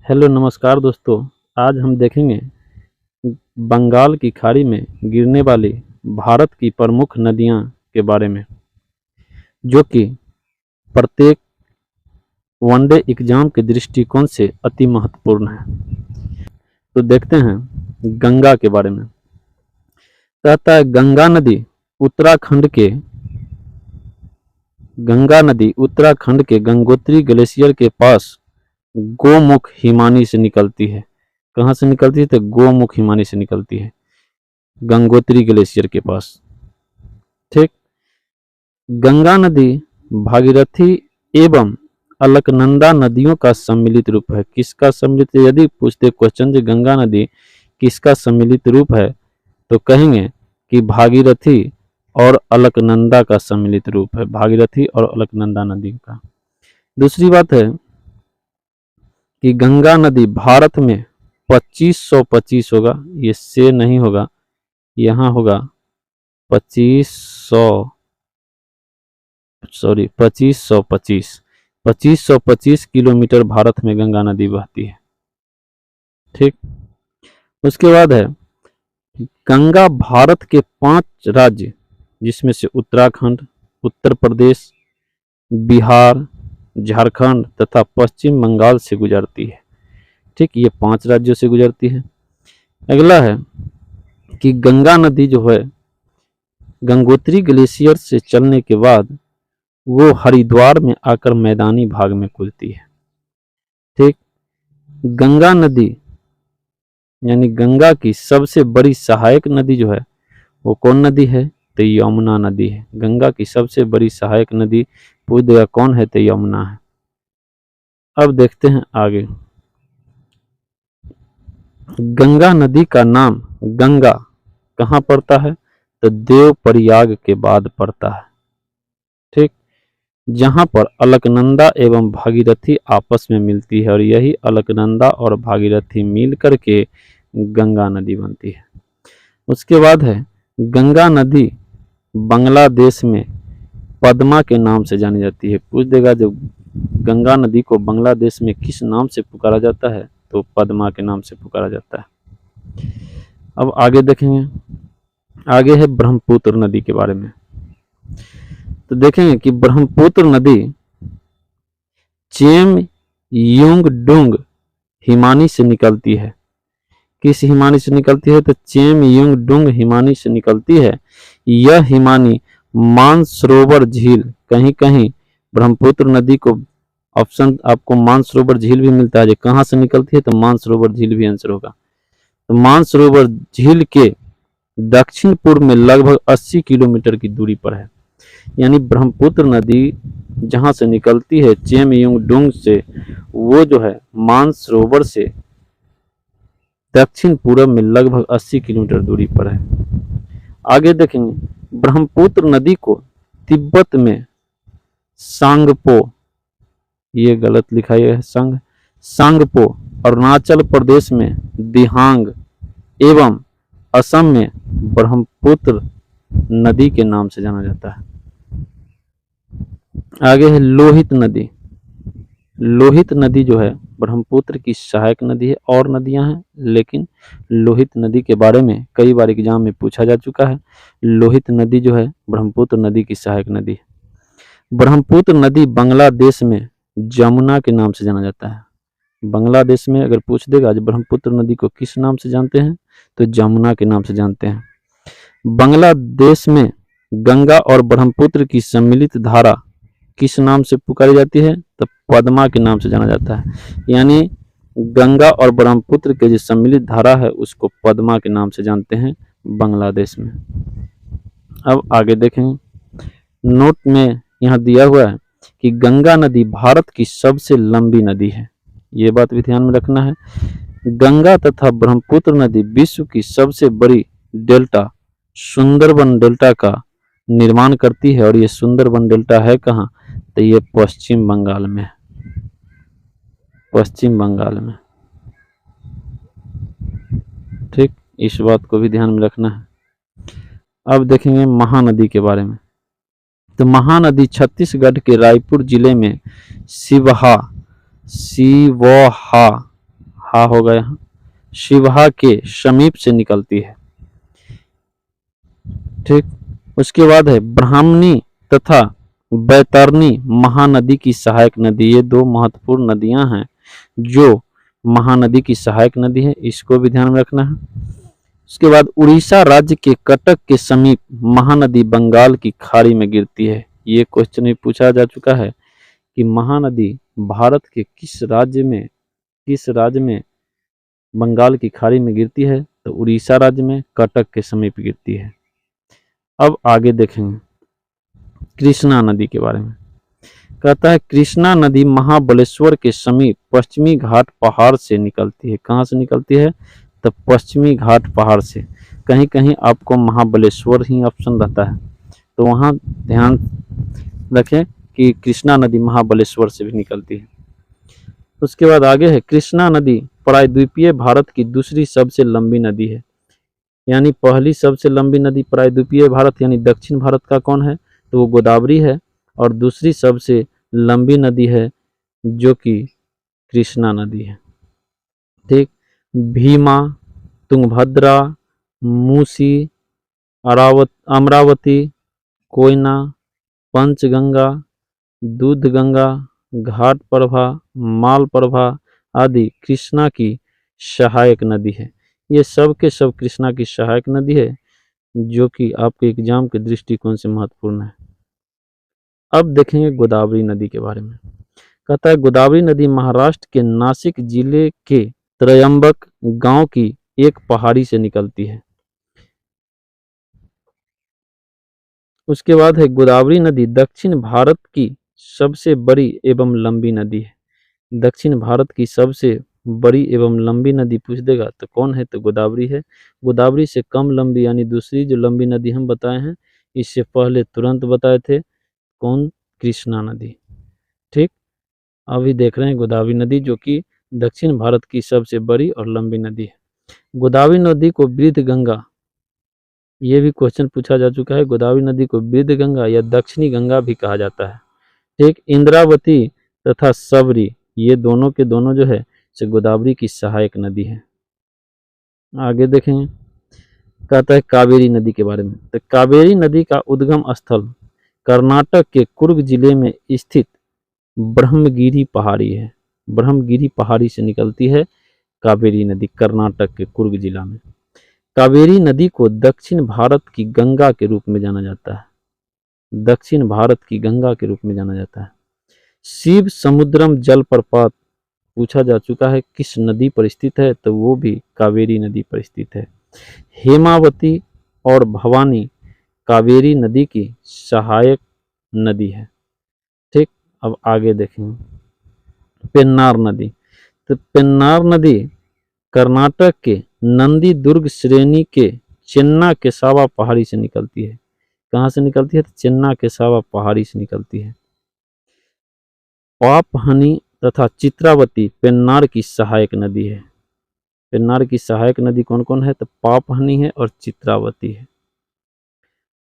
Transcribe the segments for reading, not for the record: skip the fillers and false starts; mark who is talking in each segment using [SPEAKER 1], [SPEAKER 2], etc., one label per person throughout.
[SPEAKER 1] Hello नमस्कार दोस्तों। आज हम देखेंगे बंगाल की खाड़ी में गिरने वाली भारत की प्रमुख नदियां के बारे में, जो कि प्रत्येक वनडे एग्जाम के दृष्टिकोण से अति महत्वपूर्ण है। तो देखते हैं गंगा के बारे में। कहता है गंगा नदी उत्तराखंड के गंगोत्री ग्लेशियर के पास गोमुख हिमानी से निकलती है। कहाँ से निकलती है? तो गोमुख हिमानी से निकलती है, गंगोत्री ग्लेशियर के पास। ठीक। गंगा नदी भागीरथी एवं अलकनंदा नदियों का सम्मिलित रूप है। किसका सम्मिलित? यदि पूछते क्वेश्चन जो गंगा नदी किसका सम्मिलित रूप है, तो कहेंगे कि भागीरथी और अलकनंदा का सम्मिलित रूप है, भागीरथी और अलकनंदा नदी का। दूसरी बात है कि गंगा नदी भारत में 2525 होगा, ये से नहीं होगा, यहाँ होगा 2525 किलोमीटर भारत में गंगा नदी बहती है। ठीक। उसके बाद है गंगा भारत के 5 राज्य, जिसमें से उत्तराखंड, उत्तर प्रदेश, बिहार, झारखंड तथा पश्चिम बंगाल से गुजरती है। ठीक, ये 5 राज्यों से गुजरती है। अगला है कि गंगा नदी जो है गंगोत्री ग्लेशियर से चलने के बाद वो हरिद्वार में आकर मैदानी भाग में खुलती है। ठीक। गंगा नदी यानी गंगा की सबसे बड़ी सहायक नदी जो है वो कौन नदी है? तो यमुना नदी है। गंगा की सबसे बड़ी सहायक नदी पूछ देगा कौन है? तो यमुना है। अब देखते हैं आगे। गंगा नदी का नाम गंगा कहाँ पड़ता है? तो देवप्रयाग के बाद पड़ता है। ठीक। जहां पर अलकनंदा एवं भागीरथी आपस में मिलती है और यही अलकनंदा और भागीरथी मिल करके गंगा नदी बनती है। उसके बाद है गंगा नदी बांग्लादेश में पद्मा के नाम से जानी जाती है। पूछ देगा जो गंगा नदी को बांग्लादेश में किस नाम से पुकारा जाता है? तो पद्मा के नाम से पुकारा जाता है। अब आगे देखेंगे। आगे है ब्रह्मपुत्र नदी के बारे में। तो देखेंगे कि ब्रह्मपुत्र नदी चेम युंग डुंग हिमानी से निकलती है। किस हिमानी से निकलती है? तो चेम युंग डुंग हिमानी से निकलती है। यह हिमानी मानसरोवर झील, कहीं कहीं ब्रह्मपुत्र नदी को ऑप्शन आपको मानसरोवर झील भी मिलता है। जो कहाँ से निकलती है? तो मानसरोवर झील भी आंसर होगा। तो मानसरोवर झील के दक्षिण पूर्व में लगभग 80 किलोमीटर की दूरी पर है। यानी ब्रह्मपुत्र नदी जहां से निकलती है चेमयुंगडुंग से, वो जो है मानसरोवर से दक्षिण पूर्व में लगभग 80 किलोमीटर दूरी पर है। आगे देखेंगे ब्रह्मपुत्र नदी को तिब्बत में सांगपो, ये गलत लिखा है सांगपो, अरुणाचल प्रदेश में दिहांग एवं असम में ब्रह्मपुत्र नदी के नाम से जाना जाता है। आगे है लोहित नदी। लोहित नदी जो है ब्रह्मपुत्र की सहायक नदी है। और नदियां हैं, लेकिन लोहित नदी के बारे में कई बार एग्जाम में पूछा जा चुका है। लोहित नदी जो है ब्रह्मपुत्र नदी की सहायक नदी है। ब्रह्मपुत्र नदी बांग्लादेश में जमुना के नाम से जाना जाता है। बांग्लादेश में अगर पूछ देगा आज ब्रह्मपुत्र नदी को किस नाम से जानते हैं, तो जमुना के नाम से जानते हैं। बांग्लादेश में गंगा और ब्रह्मपुत्र की सम्मिलित धारा किस नाम से पुकारी जाती है? तो पद्मा के नाम से जाना जाता है। यानी गंगा और ब्रह्मपुत्र के जो सम्मिलित धारा है उसको पद्मा के नाम से जानते हैं बांग्लादेश में। अब आगे देखेंगे। नोट में यहाँ दिया हुआ है कि गंगा नदी भारत की सबसे लंबी नदी है। ये बात भी ध्यान में रखना है। गंगा तथा ब्रह्मपुत्र नदी विश्व की सबसे बड़ी डेल्टा सुंदरबन डेल्टा का निर्माण करती है। और ये सुंदरबन डेल्टा है कहाँ? तो ये पश्चिम बंगाल में, पश्चिम बंगाल में। ठीक, इस बात को भी ध्यान में रखना है। अब देखेंगे महानदी के बारे में। तो महानदी छत्तीसगढ़ के रायपुर जिले में सिवहा हा होगा यहाँ, शिवहा के समीप से निकलती है। ठीक, उसके बाद है ब्राह्मणी तथा बैतरणी महानदी की सहायक नदी। ये दो महत्वपूर्ण नदियां हैं जो महानदी की सहायक नदी है, इसको भी ध्यान में रखना है। उसके बाद उड़ीसा राज्य के कटक के समीप महानदी बंगाल की खाड़ी में गिरती है। ये क्वेश्चन भी पूछा जा चुका है कि महानदी भारत के किस राज्य में बंगाल की खाड़ी में गिरती है, तो उड़ीसा राज्य में कटक के समीप गिरती है। अब आगे देखेंगे कृष्णा नदी के बारे में। कहता है कृष्णा नदी महाबलेश्वर के समीप पश्चिमी घाट पहाड़ से निकलती है। कहाँ से निकलती है, तो पश्चिमी घाट पहाड़ से। कहीं कहीं आपको महाबलेश्वर ही ऑप्शन रहता है, तो वहाँ ध्यान रखें कि कृष्णा नदी महाबलेश्वर से भी निकलती है। उसके बाद आगे है कृष्णा नदी प्रायद्वीपीय भारत की दूसरी सबसे लंबी नदी है। यानी पहली सबसे लंबी नदी प्रायद्वीपीय भारत यानी दक्षिण भारत का कौन है, तो वो गोदावरी है, और दूसरी सबसे लंबी नदी है जो कि कृष्णा नदी है। ठीक, भीमा, तुंगभद्रा, मूसी, अमरावती, कोयना, पंचगंगा, दूधगंगा, घाटप्रभा, मालप्रभा आदि कृष्णा की सहायक नदी है। ये सब के सब कृष्णा की सहायक नदी है जो कि आपके एग्जाम के दृष्टिकोण से महत्वपूर्ण है। अब देखेंगे गोदावरी नदी के बारे में। कहता है गोदावरी नदी महाराष्ट्र के नासिक जिले के त्रयंबक गांव की एक पहाड़ी से निकलती है। उसके बाद है गोदावरी नदी दक्षिण भारत की सबसे बड़ी एवं लंबी नदी है। दक्षिण भारत की सबसे बड़ी एवं लंबी नदी पूछ देगा तो कौन है, तो गोदावरी है। गोदावरी से कम लंबी यानी दूसरी जो लंबी नदी हम बताए हैं इससे पहले तुरंत बताए थे, कौन, कृष्णा नदी। ठीक, अभी देख रहे हैं गोदावरी नदी जो कि दक्षिण भारत की सबसे बड़ी और लंबी नदी है। गोदावरी नदी को वृद्ध गंगा, ये भी क्वेश्चन पूछा जा चुका है, गोदावरी नदी को वृद्ध गंगा या दक्षिणी गंगा भी कहा जाता है। ठीक, इंद्रावती तथा सबरी ये दोनों के दोनों जो है से गोदावरी की सहायक नदी है। आगे देखेंगे, कहता है कावेरी नदी के बारे में। तो कावेरी नदी का उद्गम स्थल कर्नाटक के कुर्ग जिले में स्थित ब्रह्मगिरी पहाड़ी है। ब्रह्मगिरी पहाड़ी से निकलती है कावेरी नदी, कर्नाटक के कुर्ग जिला में। कावेरी नदी को दक्षिण भारत की गंगा के रूप में जाना जाता है। दक्षिण भारत की गंगा के रूप में जाना जाता है। शिव समुद्रम जलप्रपात पूछा जा चुका है किस नदी पर स्थित है, तो वो भी कावेरी नदी पर स्थित है। हेमावती और भवानी कावेरी नदी की सहायक नदी है। ठीक, अब आगे देखेंगे पेन्नार नदी। तो पेन्नार नदी कर्नाटक के नंदी दुर्ग श्रेणी के चेन्ना केसावा पहाड़ी से निकलती है। कहाँ से निकलती है, तो चेन्ना केसावा पहाड़ी से निकलती है। पापहनी तथा चित्रावती पेन्नार की सहायक नदी है। पेन्नार की सहायक नदी कौन कौन है, तो पापहनी है और चित्रावती है।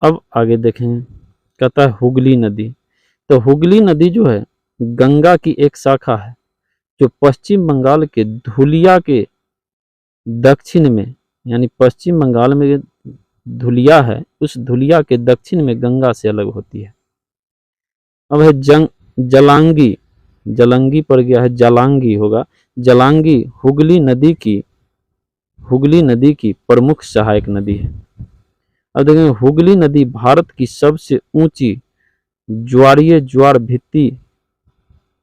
[SPEAKER 1] अब आगे देखें, कहता है हुगली नदी। तो हुगली नदी जो है गंगा की एक शाखा है जो पश्चिम बंगाल के धुलिया के दक्षिण में, यानी पश्चिम बंगाल में धुलिया है, उस धुलिया के दक्षिण में गंगा से अलग होती है। अब है जलांगी, जलंगी पर गया है, जलांगी होगा। जलांगी हुगली नदी की प्रमुख सहायक नदी है। अब देखेंगे हुगली नदी भारत की सबसे ऊंची ज्वारीय ज्वार भित्ति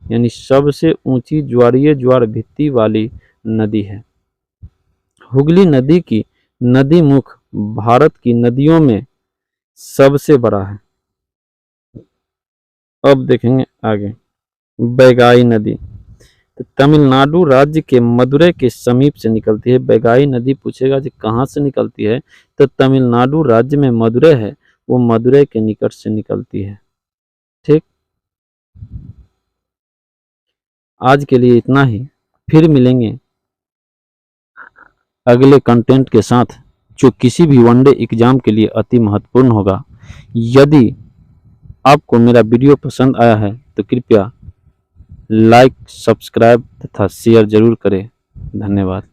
[SPEAKER 1] यानी सबसे ऊंची ज्वारीय ज्वार भित्ति वाली नदी है। हुगली नदी की नदी मुख भारत की नदियों में सबसे बड़ा है। अब देखेंगे आगे बैगाई नदी। तो तमिलनाडु राज्य के मदुरै के समीप से निकलती है। बैगाई नदी पूछेगा कि कहाँ से निकलती है, तो तमिलनाडु राज्य में मदुरै है, वो मदुरै के निकट से निकलती है। ठीक, आज के लिए इतना ही, फिर मिलेंगे अगले कंटेंट के साथ जो किसी भी वनडे एग्जाम के लिए अति महत्वपूर्ण होगा। यदि आपको मेरा वीडियो पसंद आया है तो कृपया लाइक, सब्सक्राइब तथा शेयर जरूर करें। धन्यवाद।